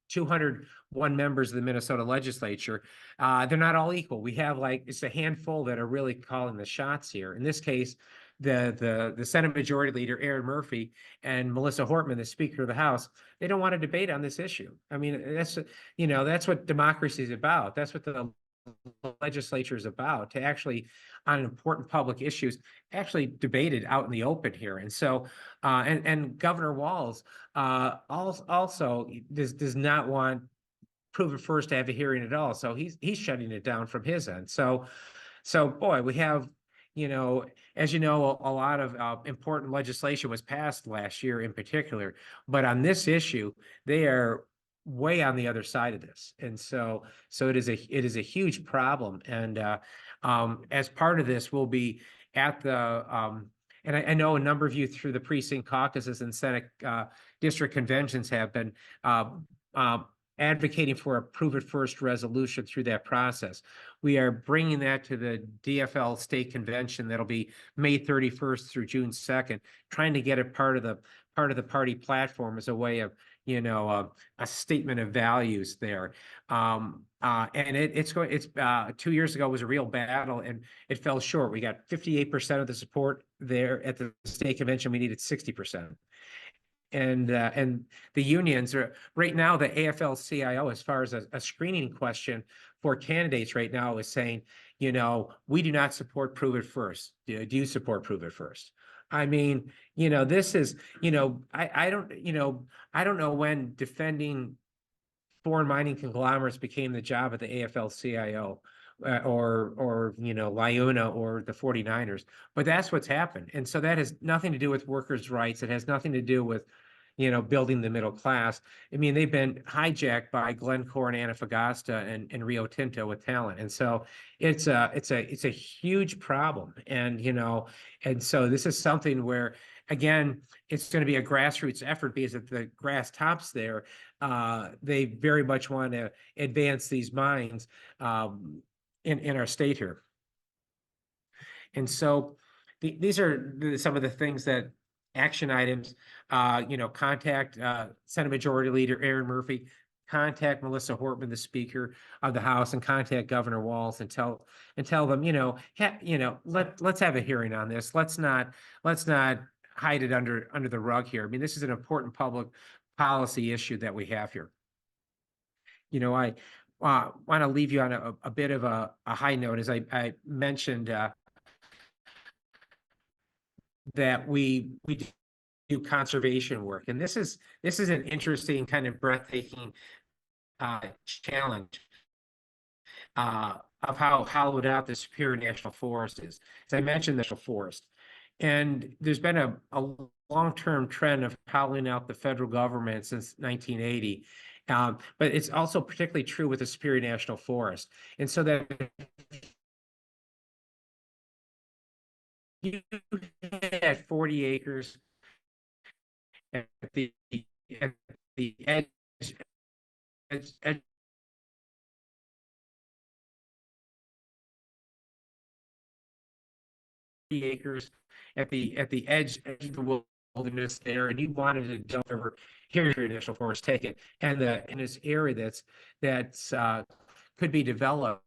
201 members of the Minnesota legislature. They're not all equal. We have it's a handful that are really calling the shots here. In this case, the Senate Majority Leader, Erin Murphy, and Melissa Hortman, the Speaker of the House, they don't want to debate on this issue. I mean, that's what democracy is about. That's what the legislature is about, to actually, on important public issues, actually debated out in the open here. And so, and Governor Walz also does not want Prove It First to have a hearing at all. So he's shutting it down from his end. So boy, we have, as you know, a lot of important legislation was passed last year in particular, but on this issue, they are way on the other side of this. And so it is a huge problem. And as part of this, we'll be at the and I know a number of you through the precinct caucuses and Senate district conventions have been advocating for a Prove It First resolution through that process. We are bringing that to the DFL state convention. That'll be May 31st through June 2nd, trying to get it part of the party platform as a way of, a statement of values there. And it's 2 years ago was a real battle and it fell short. We got 58% of the support there at the state convention. We needed 60%. And the unions are right now, the AFL-CIO, as far as a screening question for candidates right now, is saying, we do not support Prove It First. Do you support Prove It First? I mean, this is, I don't know when defending foreign mining conglomerates became the job of the AFL-CIO. Or LiUNA or the 49ers, but that's what's happened. And so that has nothing to do with workers' rights. It has nothing to do with, building the middle class. I mean, they've been hijacked by Glencore and Antofagasta and Rio Tinto with talent. And so it's a huge problem. And, and so this is something where, again, it's going to be a grassroots effort because at the grass tops there, they very much want to advance these mines, in our state here. And so these are some of the things that action items, contact Senate Majority Leader Aaron Murphy, contact Melissa Hortman, the Speaker of the House, and contact Governor Walz and tell them, let's have a hearing on this. Let's not hide it under the rug here. I mean, this is an important public policy issue that we have here. I want to leave you on a bit of a high note, as I mentioned that we do conservation work, and this is an interesting kind of breathtaking challenge of how hollowed out the Superior National Forest is. As I mentioned, the National Forest, and there's been a long-term trend of hollowing out the federal government since 1980. But it's also particularly true with the Superior National Forest. And so that you had 40 acres at the edge acres at the edge of the wilderness there, and you wanted to jump over, here's your national forest, take it. And in this area that's could be developed,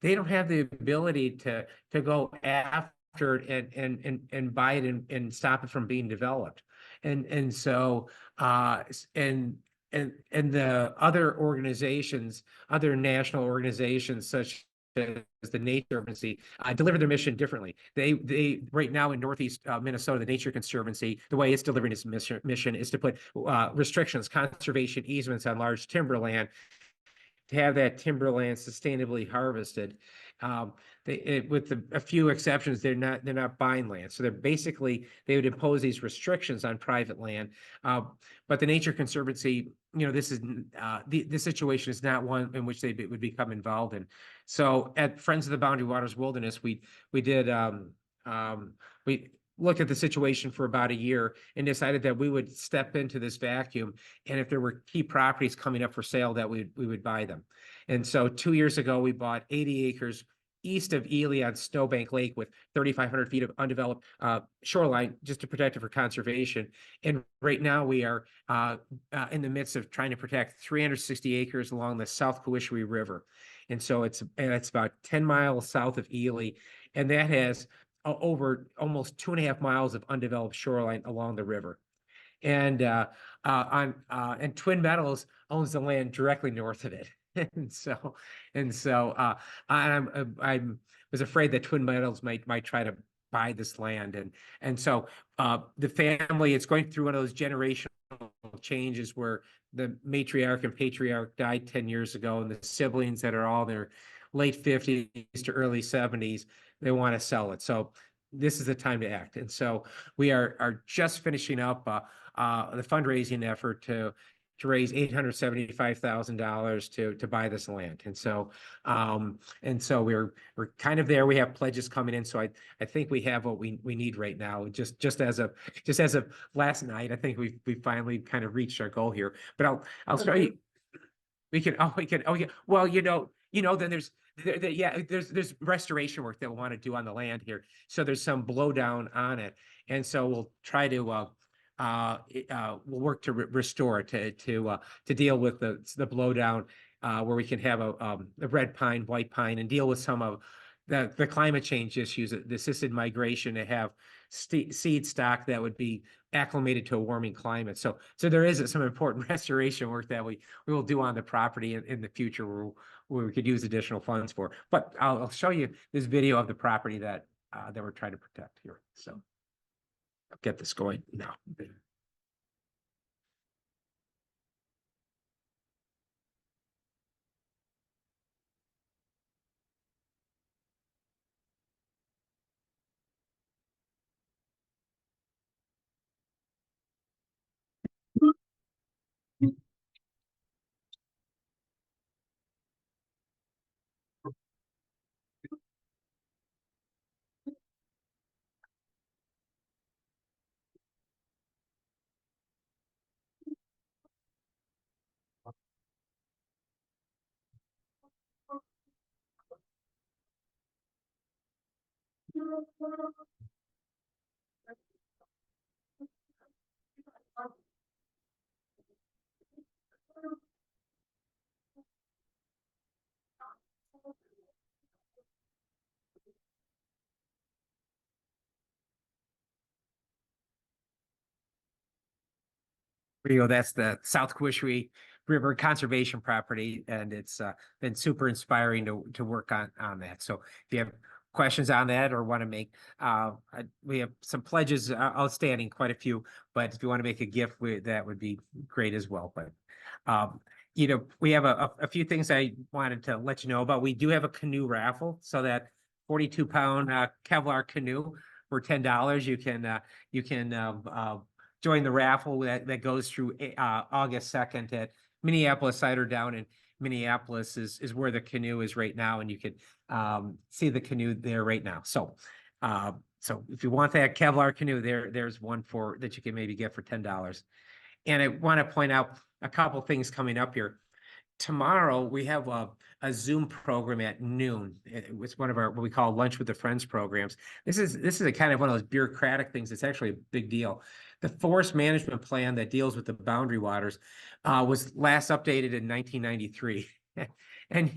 they don't have the ability to go after it and buy it and stop it from being developed. And so and the other organizations, other national organizations such as the Nature Conservancy, deliver their mission differently. They right now in Northeast Minnesota, the Nature Conservancy, the way it's delivering its mission is to put restrictions, conservation easements on large timberland, to have that timberland sustainably harvested. With a few exceptions, they're not buying land. So they would impose these restrictions on private land. But the Nature Conservancy, this is the situation is not one in which they would become involved in. So at Friends of the Boundary Waters Wilderness, we looked at the situation for about a year and decided that we would step into this vacuum. And if there were key properties coming up for sale, that we would buy them. And so 2 years ago, we bought 80 acres east of Ely on Snowbank Lake with 3,500 feet of undeveloped shoreline, just to protect it for conservation. And right now we are in the midst of trying to protect 360 acres along the South Cowish River. And so it's about 10 miles south of Ely. And that has over almost 2.5 miles of undeveloped shoreline along the river. And Twin Metals owns the land directly north of it. And so, I was afraid that Twin Metals might try to buy this land. And so, the family, it's going through one of those generational changes where the matriarch and patriarch died 10 years ago, and the siblings that are all their late 50s to early 70s, they want to sell it. So this is the time to act. And so we are just finishing up the fundraising effort to raise $875,000 to buy this land. And so we're kind of there. We have pledges coming in. So I think we have what we need right now. Just as of last night, I think we finally kind of reached our goal here. But I'll show you. We can, yeah. Well, then there's restoration work that we want to do on the land here. So there's some blowdown on it. And so we'll try to, we'll work to restore it, to deal with the blowdown, where we can have a red pine, white pine, and deal with some of the climate change issues, the assisted migration, to have seed stock that would be acclimated to a warming climate. So there is some important restoration work that we will do on the property in the future, where we could use additional funds for. But I'll show you this video of the property that we're trying to protect here. So I'll get this going now. Rio, that's the South Quishwe River Conservation Property, and it's been super inspiring to work on that. So if you have questions on that or want to make, we have some pledges outstanding, quite a few, but if you want to make a gift, that would be great as well. But we have a few things I wanted to let you know about. We do have a canoe raffle, so that 42-pound Kevlar canoe for $10, you can join the raffle that goes through August 2nd at Minneapolis Cider Down in Minneapolis is where the canoe is right now, and you could see the canoe there right now. So if you want that Kevlar canoe, there's one that you can maybe get for $10. And I want to point out a couple things coming up here. Tomorrow we have a Zoom program at noon. It's one of our, what we call Lunch with the Friends programs. This is a kind of one of those bureaucratic things. It's actually a big deal. The forest management plan that deals with the boundary waters was last updated in 1993. And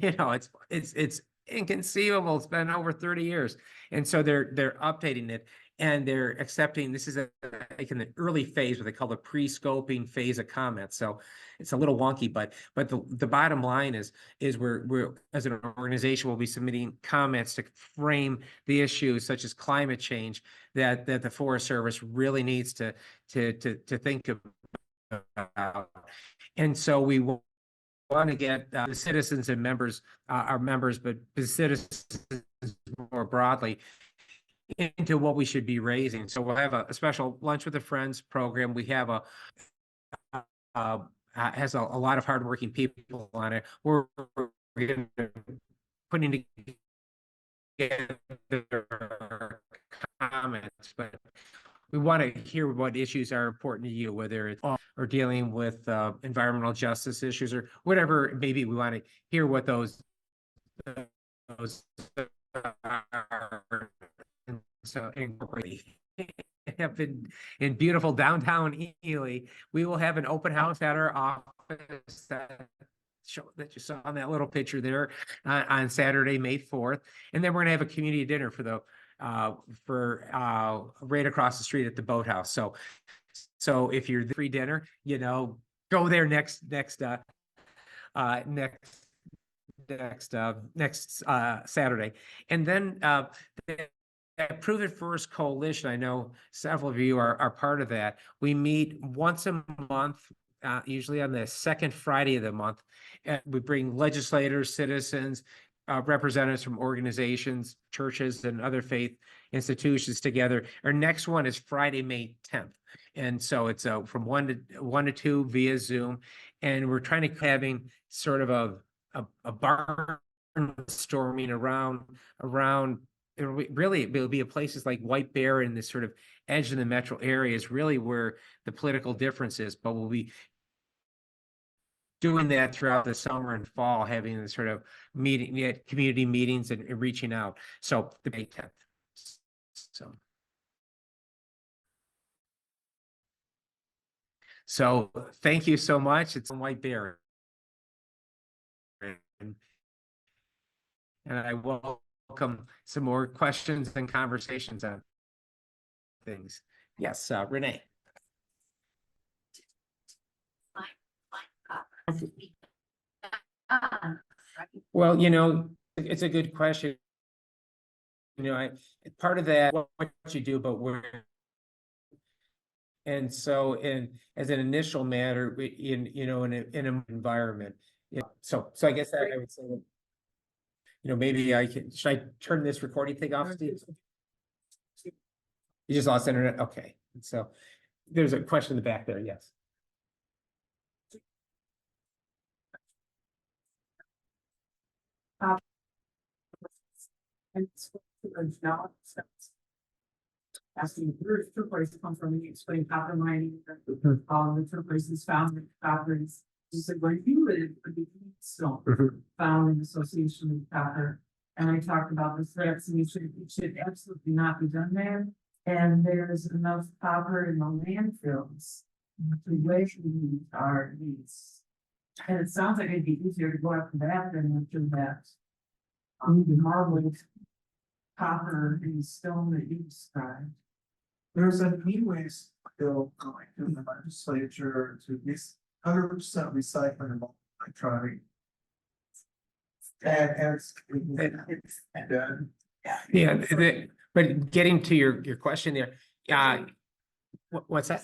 it's inconceivable. It's been over 30 years. And so they're updating it, and they're accepting, this is like in the early phase, what they call the pre-scoping phase of comments. So it's a little wonky, but the bottom line is we're as an organization, we'll be submitting comments to frame the issues such as climate change that the Forest Service really needs to think about. And so we want to get the citizens and members, our members, but the citizens more broadly, into what we should be raising. So we'll have a special Lunch with the Friends program. We have has a lot of hardworking people on it. We're putting together comments, but we want to hear what issues are important to you, whether it's or dealing with environmental justice issues or whatever it may be. We want to hear what those are. So have been in beautiful downtown Ely. We will have an open house at our office that you saw on that little picture there on Saturday, May 4th. And then we're gonna have a community dinner for right across the street at the Boathouse. So if you're free dinner, go there next next Saturday. And then the Prove It First Coalition, I know several of you are part of that. We meet once a month, usually on the second Friday of the month. We bring legislators, citizens, representatives from organizations, churches, and other faith institutions together. Our next one is Friday, May 10th. And so it's from 1 to 2 via Zoom. And we're trying to having sort of a barnstorming around it'll be places like White Bear and this sort of edge of the metro area is really where the political difference is, but we'll be doing that throughout the summer and fall, having this sort of community meetings and reaching out. So the May 10th. So thank you so much. It's on White Bear. And I welcome some more questions and conversations on things. Yes, Renee. Well, it's a good question. Part of that, what you do, but where. And so, as an initial matter, in an environment. So I guess that I would say that, maybe should I turn this recording thing off, Steve? You just lost internet? Okay. So there's a question in the back there, yes. And now, asking where does turquoise come from? You explain copper mining, the turquoise is found in copper. You said where you live, the stone found in association with copper. And I talked about the threats, and it should absolutely not be done there. And there's enough copper in the landfills to meet our needs. And it sounds like it'd be easier to go after that than to that. The marbled copper and stone that you described. There's a new ways bill going through the legislature to this 100% recycling of electronic. And it's done. Yeah, but getting to your question there, what's that?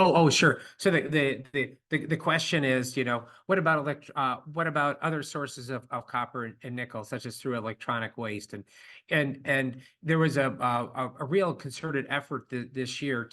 Oh, sure. So the question is, what about other sources of copper and nickel, such as through electronic waste, and there was a real concerted effort this year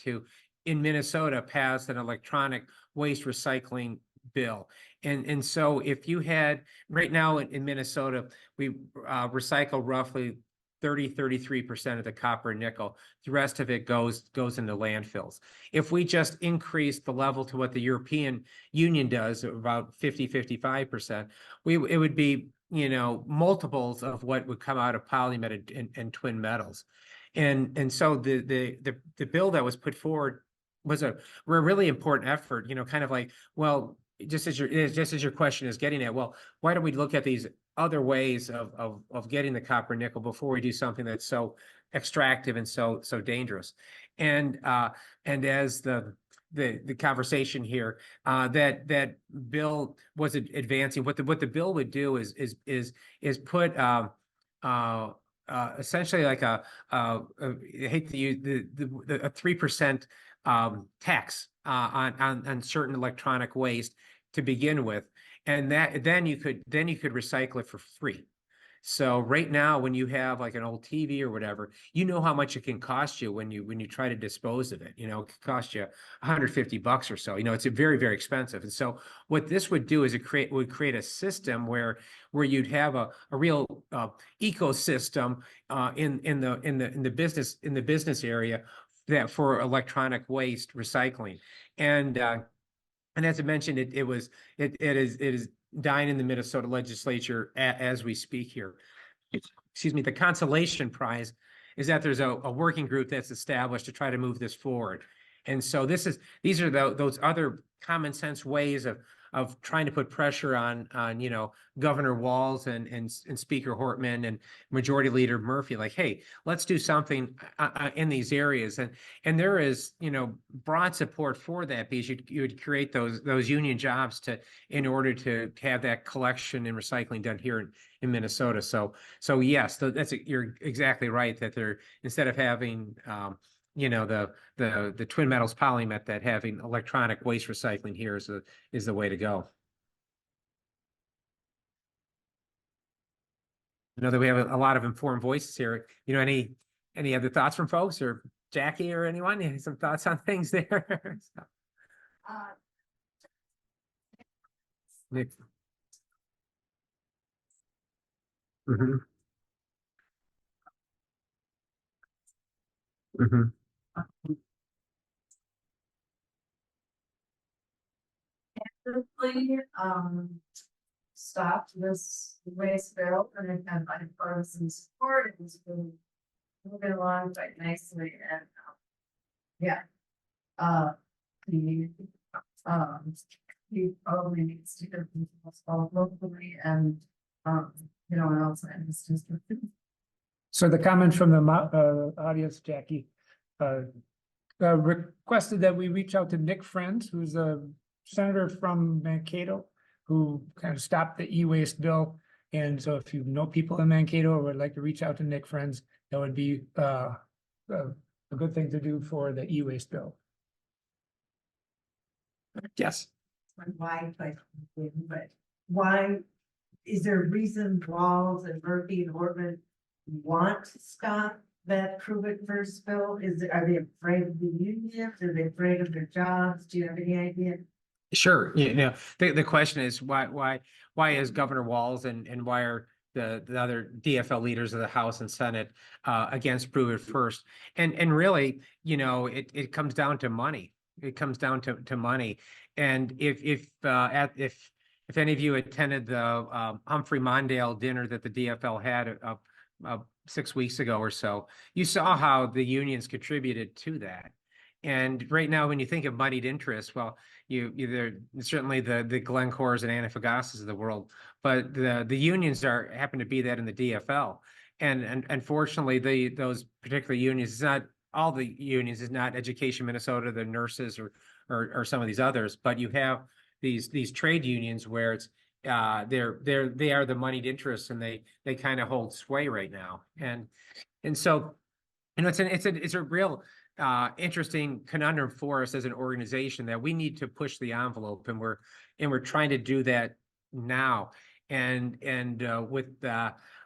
in Minnesota pass an electronic waste recycling bill, and so if you had right now in Minnesota, we recycle roughly 33% of the copper and nickel. The rest of it goes into landfills. If we just increase the level to what the European Union does, about 55%, it would be, multiples of what would come out of polymet and twin metals. And so the bill that was put forward was a really important effort, kind of like, well, just as your question is getting at, well, why don't we look at these other ways of getting the copper and nickel before we do something that's so extractive and so dangerous? And as the conversation here, that bill was advancing. What the bill would do is put essentially like I hate to use a 3% tax on certain electronic waste to begin with, and then you could recycle it for free. So right now, when you have like an old TV or whatever, how much it can cost you when you try to dispose of it. It could cost you $150 or so. It's very, very expensive. And so what this would do is it would create a system where you'd have a real ecosystem in the business area that for electronic waste recycling. And as I mentioned, it is dying in the Minnesota legislature as we speak here. Excuse me. The consolation prize is that there's a working group that's established to try to move this forward. And so these are those other common sense ways of of trying to put pressure on, Governor Walz and Speaker Hortman and Majority Leader Murphy, like, hey, let's do something in these areas. And there is, broad support for that, because you would create those union jobs in order to have that collection and recycling done here in Minnesota. So yes, you're exactly right that they're, instead of having, the twin metals polymet, that having electronic waste recycling here is the way to go. I know that we have a lot of informed voices here. Any other thoughts from folks, or Jackie or anyone? Any some thoughts on things there? Nick. Mhm. Mhm. Quickly, stopped this waste bill and it had bipartisan support. It was really moving along quite nicely and, yeah. The, he probably needs to get things solved locally and, and also in his district. So the comment from the audience, Jackie, requested that we reach out to Nick Friends, who's a senator from Mankato, who kind of stopped the e-waste bill. And so if you know people in Mankato or would like to reach out to Nick Friends, that would be a good thing to do for the e-waste bill. Yes. Why, but why, is there a reason Walz and Murphy and Ortman want to stop that prove it first bill? Are they afraid of the unions? Are they afraid of their jobs? Do you have any idea? Sure. The question is why is Governor Walz and why are the other DFL leaders of the House and Senate against prove it first? And really, it comes down to money. It comes down to money. And if any of you attended the Humphrey Mondale dinner that the DFL had 6 weeks ago or so, you saw how the unions contributed to that. And right now, when you think of moneyed interest, well, there certainly the Glencores and Antofagastas of the world, but the unions happen to be that in the DFL. And unfortunately, those particular unions, it's not all the unions, is not Education Minnesota, the nurses or some of these others, but you have these trade unions where it's they are the moneyed interests, and they kind of hold sway right now. And so, it's a real interesting conundrum for us as an organization, that we need to push the envelope, and we're trying to do that now. And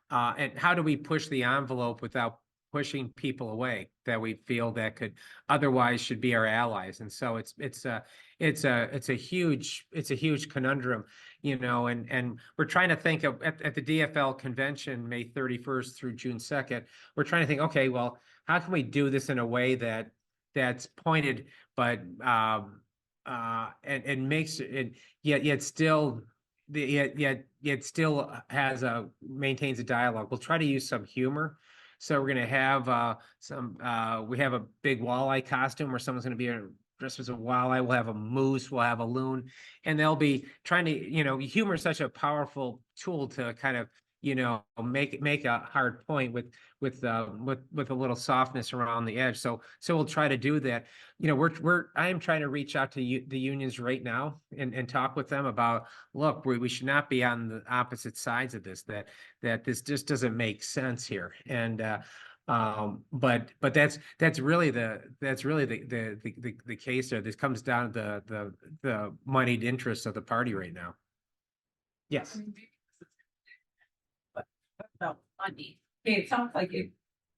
how do we push the envelope without pushing people away that we feel that could otherwise should be our allies? And so it's a huge conundrum, and we're trying to think of at the DFL convention, May 31st through June 2nd, we're trying to think, okay, well, how can we do this in a way that's pointed, but and makes it yet still has maintains a dialogue. We'll try to use some humor. So we're going to have we have a big walleye costume where someone's going to be dressed as a walleye. We'll have a moose, we'll have a loon, and they'll be trying to, humor is such a powerful tool to kind of, make a hard point with a little softness around the edge. So we'll try to do that. I am trying to reach out to the unions right now and talk with them about, look, we should not be on the opposite sides of this, that this just doesn't make sense here. And but that's really the case there. This comes down to the moneyed interests of the party right now. Yes. About money. It sounds like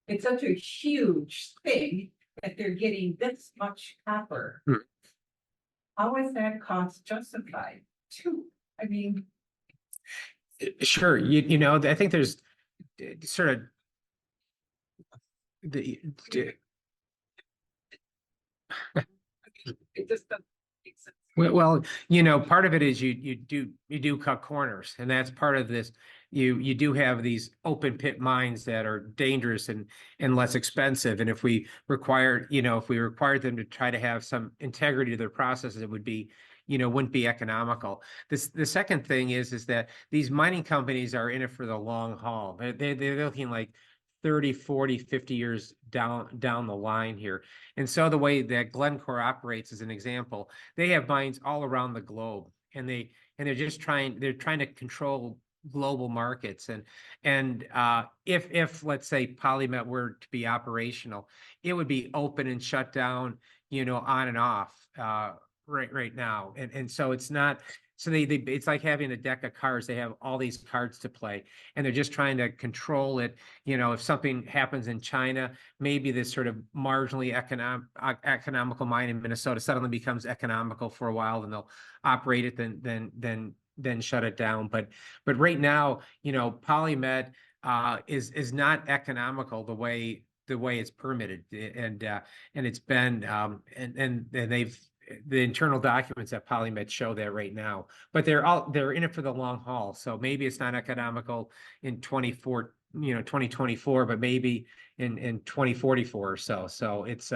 it's such a huge thing that they're getting this much copper. How is that cost justified too? I mean, sure. I think there's sort of it just doesn't make sense. well, part of it is you do cut corners, and that's part of this. You do have these open pit mines that are dangerous and less expensive. And if we required them to try to have some integrity to their processes, it would be, wouldn't be economical. The second thing is that these mining companies are in it for the long haul. They're looking like 30, 40, 50 years down the line here. And so the way that Glencore operates as an example, they have mines all around the globe, and they're trying to control global markets. And if let's say PolyMet were to be operational, it would be open and shut down, on and off right now. And so it's not, so it's like having a deck of cards. They have all these cards to play, and they're just trying to control it. If something happens in China, maybe this sort of marginally economical mine in Minnesota suddenly becomes economical for a while, and they'll operate it, then shut it down. But right now, PolyMet is not economical the way it's permitted, and it's been and the internal documents at PolyMet show that right now. But they're in it for the long haul. So maybe it's not economical in 2024, but maybe in 2044 or so. So it's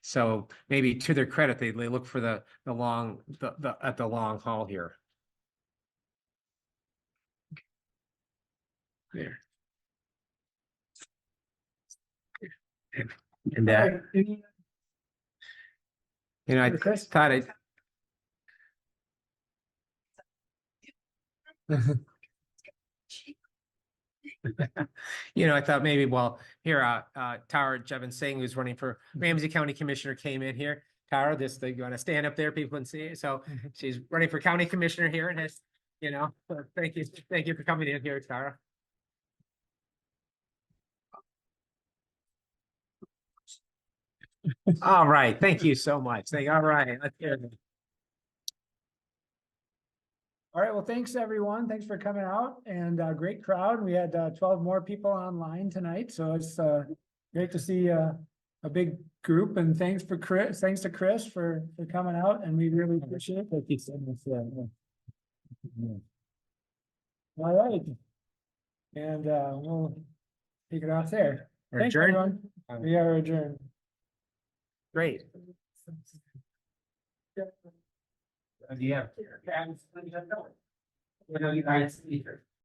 so maybe to their credit, they look for the long haul here. There. And that, I Chris? thought it. I thought maybe, well, here, Tara Jevon Singh, who's running for Ramsey County Commissioner, came in here. Tara, you want to stand up there, people can see. So she's running for County Commissioner here, and has, so thank you for coming in here, Tara. All right, thank you so much. All right, let's hear it. All right, well, thanks, everyone. Thanks for coming out, and great crowd. We had 12 more people online tonight, so it's great to see a big group. And thanks to Chris for coming out, and we really appreciate it. Thank you so much. All right, and we'll take it off there. Thanks, Adjourned? everyone. We are adjourned. Great. Yeah.